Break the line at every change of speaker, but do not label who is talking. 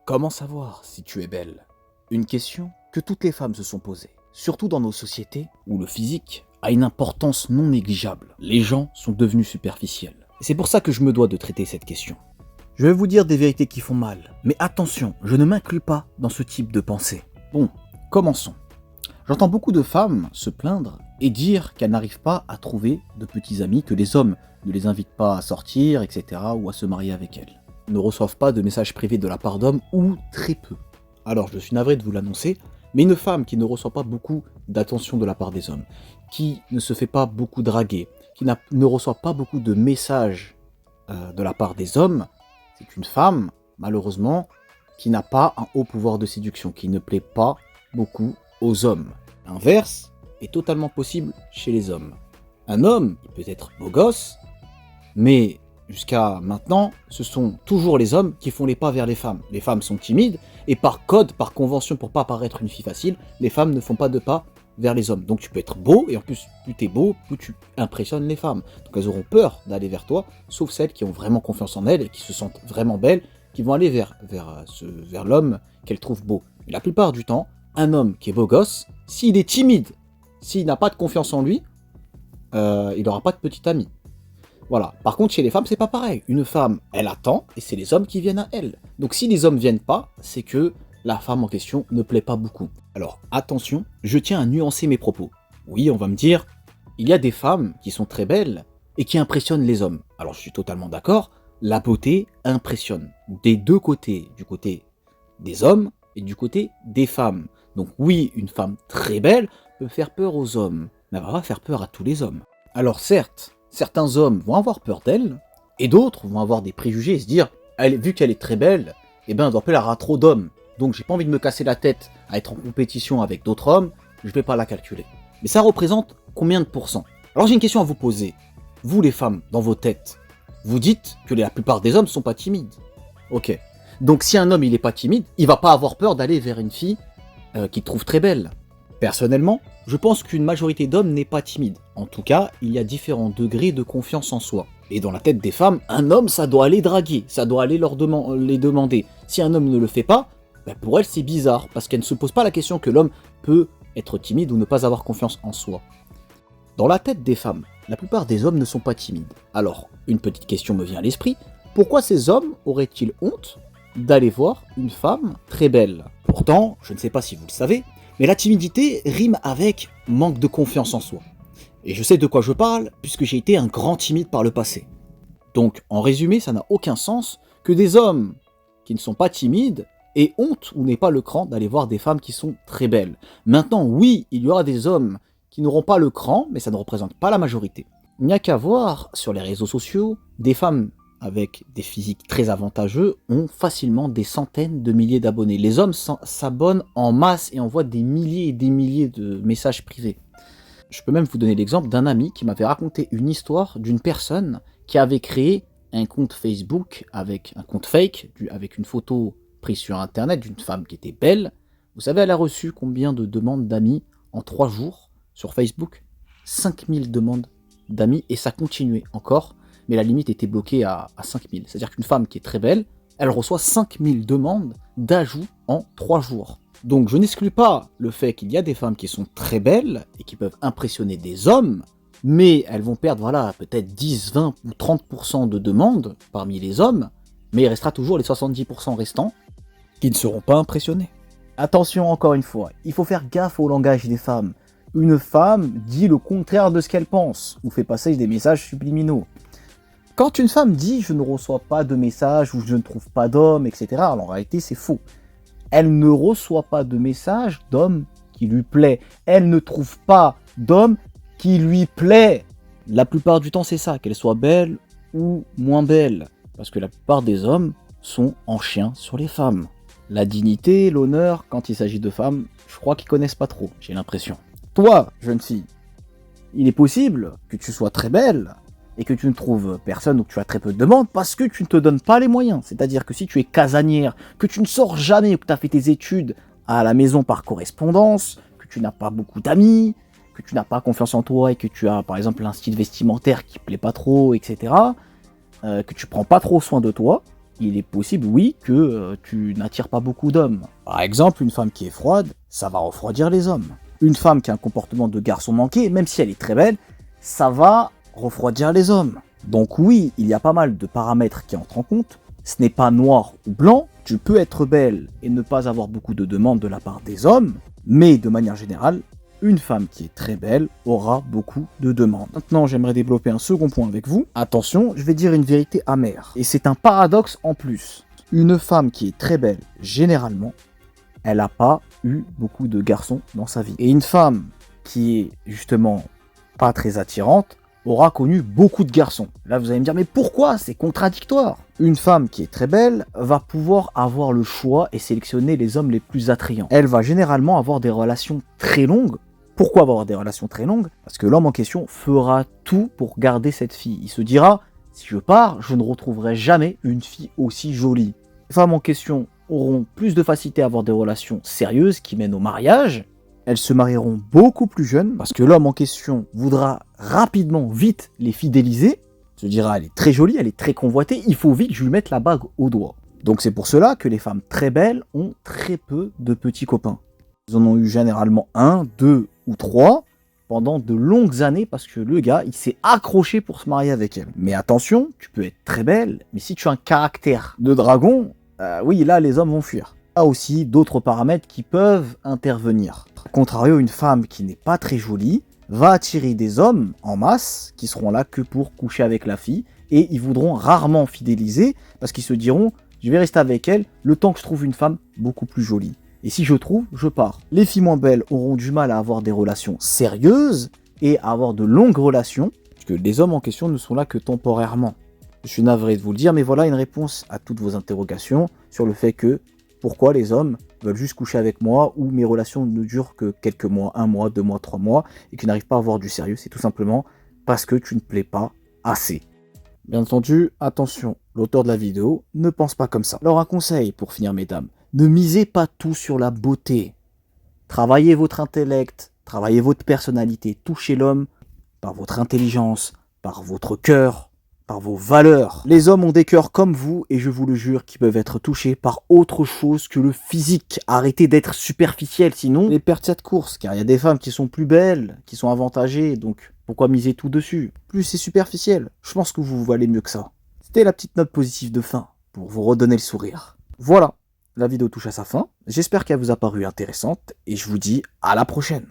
Comment savoir si tu es belle? Une question que toutes les femmes se sont posées, surtout dans nos sociétés où le physique a une importance non négligeable. Les gens sont devenus superficiels. Et c'est pour ça que je me dois de traiter cette question. Je vais vous dire des vérités qui font mal, mais attention, je ne m'inclus pas dans ce type de pensée. Bon, commençons. J'entends beaucoup de femmes se plaindre et dire qu'elles n'arrivent pas à trouver de petits amis, que les hommes ne les invitent pas à sortir, etc. ou à se marier avec elles. Ne reçoivent pas de messages privés de la part d'hommes ou très peu. Alors je suis navré de vous l'annoncer, mais une femme qui ne reçoit pas beaucoup d'attention de la part des hommes, qui ne se fait pas beaucoup draguer, qui ne reçoit pas beaucoup de messages de la part des hommes, c'est une femme, malheureusement, qui n'a pas un haut pouvoir de séduction, qui ne plaît pas beaucoup aux hommes. L'inverse est totalement possible chez les hommes. Un homme, il peut être beau gosse, mais jusqu'à maintenant, ce sont toujours les hommes qui font les pas vers les femmes. Les femmes sont timides, et par code, par convention, pour pas paraître une fille facile, les femmes ne font pas de pas vers les hommes. Donc tu peux être beau, et en plus, plus t'es beau, plus tu impressionnes les femmes. Donc elles auront peur d'aller vers toi, sauf celles qui ont vraiment confiance en elles, et qui se sentent vraiment belles, qui vont aller vers l'homme qu'elles trouvent beau. Mais la plupart du temps, un homme qui est beau gosse, s'il est timide, s'il n'a pas de confiance en lui, il n'aura pas de petite amie. Voilà. Par contre, chez les femmes, c'est pas pareil. Une femme, elle attend, et c'est les hommes qui viennent à elle. Donc si les hommes viennent pas, c'est que la femme en question ne plaît pas beaucoup. Alors attention, je tiens à nuancer mes propos. Oui, on va me dire, il y a des femmes qui sont très belles et qui impressionnent les hommes. Alors je suis totalement d'accord, la beauté impressionne. Des deux côtés, du côté des hommes et du côté des femmes. Donc oui, une femme très belle peut faire peur aux hommes, mais elle va pas faire peur à tous les hommes. Alors certes, certains hommes vont avoir peur d'elle, et d'autres vont avoir des préjugés et se dire, vu qu'elle est très belle, eh ben, elle aura trop d'hommes. Donc j'ai pas envie de me casser la tête à être en compétition avec d'autres hommes, je vais pas la calculer. Mais ça représente combien de pourcents? Alors j'ai une question à vous poser. Vous les femmes, dans vos têtes, vous dites que la plupart des hommes sont pas timides. Ok. Donc si un homme il est pas timide, il va pas avoir peur d'aller vers une fille qu'il trouve très belle. Personnellement, je pense qu'une majorité d'hommes n'est pas timide. En tout cas, il y a différents degrés de confiance en soi. Et dans la tête des femmes, un homme, ça doit aller draguer, ça doit aller les demander. Si un homme ne le fait pas, pour elle, c'est bizarre, parce qu'elle ne se pose pas la question que l'homme peut être timide ou ne pas avoir confiance en soi. Dans la tête des femmes, la plupart des hommes ne sont pas timides. Alors, une petite question me vient à l'esprit. Pourquoi ces hommes auraient-ils honte d'aller voir une femme très belle? Pourtant, je ne sais pas si vous le savez, mais la timidité rime avec manque de confiance en soi. Et je sais de quoi je parle, puisque j'ai été un grand timide par le passé. Donc, en résumé, ça n'a aucun sens que des hommes qui ne sont pas timides aient honte ou n'aient pas le cran d'aller voir des femmes qui sont très belles. Maintenant, oui, il y aura des hommes qui n'auront pas le cran, mais ça ne représente pas la majorité. Il n'y a qu'à voir sur les réseaux sociaux, des femmes avec des physiques très avantageux ont facilement des centaines de milliers d'abonnés. Les hommes s'abonnent en masse et envoient des milliers et des milliers de messages privés. Je peux même vous donner l'exemple d'un ami qui m'avait raconté une histoire d'une personne qui avait créé un compte Facebook avec un compte fake, avec une photo prise sur internet d'une femme qui était belle. Vous savez, elle a reçu combien de demandes d'amis en 3 jours sur Facebook? 5000 demandes d'amis, et ça continuait encore. Mais la limite était bloquée à 5000. C'est-à-dire qu'une femme qui est très belle, elle reçoit 5000 demandes d'ajout en 3 jours. Donc je n'exclus pas le fait qu'il y a des femmes qui sont très belles et qui peuvent impressionner des hommes, mais elles vont perdre peut-être 10, 20 ou 30% de demandes parmi les hommes, mais il restera toujours les 70% restants qui ne seront pas impressionnés. Attention encore une fois, il faut faire gaffe au langage des femmes. Une femme dit le contraire de ce qu'elle pense, ou fait passer des messages subliminaux. Quand une femme dit « je ne reçois pas de messages » ou « je ne trouve pas d'hommes », etc., alors en réalité c'est faux. Elle ne reçoit pas de messages d'hommes qui lui plaît. Elle ne trouve pas d'hommes qui lui plaît. La plupart du temps c'est ça, qu'elle soit belle ou moins belle. Parce que la plupart des hommes sont en chien sur les femmes. La dignité, l'honneur, quand il s'agit de femmes, je crois qu'ils connaissent pas trop, j'ai l'impression. Toi, jeune fille, il est possible que tu sois très belle, et que tu ne trouves personne ou que tu as très peu de demandes parce que tu ne te donnes pas les moyens. C'est-à-dire que si tu es casanière, que tu ne sors jamais ou que tu as fait tes études à la maison par correspondance, que tu n'as pas beaucoup d'amis, que tu n'as pas confiance en toi et que tu as par exemple un style vestimentaire qui ne plaît pas trop, etc., que tu prends pas trop soin de toi, il est possible, oui, que tu n'attires pas beaucoup d'hommes. Par exemple, une femme qui est froide, ça va refroidir les hommes. Une femme qui a un comportement de garçon manqué, même si elle est très belle, ça va refroidir les hommes. Donc oui, il y a pas mal de paramètres qui entrent en compte. Ce n'est pas noir ou blanc, tu peux être belle et ne pas avoir beaucoup de demandes de la part des hommes, mais de manière générale, une femme qui est très belle aura beaucoup de demandes. Maintenant, j'aimerais développer un second point avec vous. Attention, je vais dire une vérité amère. Et c'est un paradoxe en plus. Une femme qui est très belle, généralement, elle n'a pas eu beaucoup de garçons dans sa vie. Et une femme qui est justement pas très attirante aura connu beaucoup de garçons. Là, vous allez me dire, mais pourquoi? C'est contradictoire. Une femme qui est très belle va pouvoir avoir le choix et sélectionner les hommes les plus attrayants. Elle va généralement avoir des relations très longues. Pourquoi avoir des relations très longues? Parce que l'homme en question fera tout pour garder cette fille. Il se dira, si je pars, je ne retrouverai jamais une fille aussi jolie. Les femmes en question auront plus de facilité à avoir des relations sérieuses qui mènent au mariage. Elles se marieront beaucoup plus jeunes parce que l'homme en question voudra rapidement, vite les fidéliser. Il se dira, elle est très jolie, elle est très convoitée, il faut vite que je lui mette la bague au doigt. Donc c'est pour cela que les femmes très belles ont très peu de petits copains. Ils en ont eu généralement 1, 2 ou 3 pendant de longues années parce que le gars, il s'est accroché pour se marier avec elle. Mais attention, tu peux être très belle, mais si tu as un caractère de dragon, oui, là, les hommes vont fuir. Il y a aussi d'autres paramètres qui peuvent intervenir. A contrario, une femme qui n'est pas très jolie va attirer des hommes en masse qui seront là que pour coucher avec la fille et ils voudront rarement fidéliser parce qu'ils se diront, je vais rester avec elle le temps que je trouve une femme beaucoup plus jolie. Et si je trouve, je pars. Les filles moins belles auront du mal à avoir des relations sérieuses et à avoir de longues relations, parce que les hommes en question ne sont là que temporairement. Je suis navré de vous le dire, mais voilà une réponse à toutes vos interrogations sur le fait que pourquoi les hommes veulent juste coucher avec moi ou mes relations ne durent que quelques mois, 1 mois, 2 mois, 3 mois et qu'ils n'arrivent pas à avoir du sérieux. C'est tout simplement parce que tu ne plais pas assez. Bien entendu, attention, l'auteur de la vidéo ne pense pas comme ça. Alors un conseil pour finir mesdames, ne misez pas tout sur la beauté. Travaillez votre intellect, travaillez votre personnalité, touchez l'homme par votre intelligence, par votre cœur, par vos valeurs. Les hommes ont des cœurs comme vous et je vous le jure qui peuvent être touchés par autre chose que le physique. Arrêtez d'être superficiel, sinon les perdent cette course, car il y a des femmes qui sont plus belles, qui sont avantagées, donc pourquoi miser tout dessus? Plus c'est superficiel, je pense que vous valez mieux que ça. C'était la petite note positive de fin, pour vous redonner le sourire. Voilà, la vidéo touche à sa fin, j'espère qu'elle vous a paru intéressante et je vous dis à la prochaine.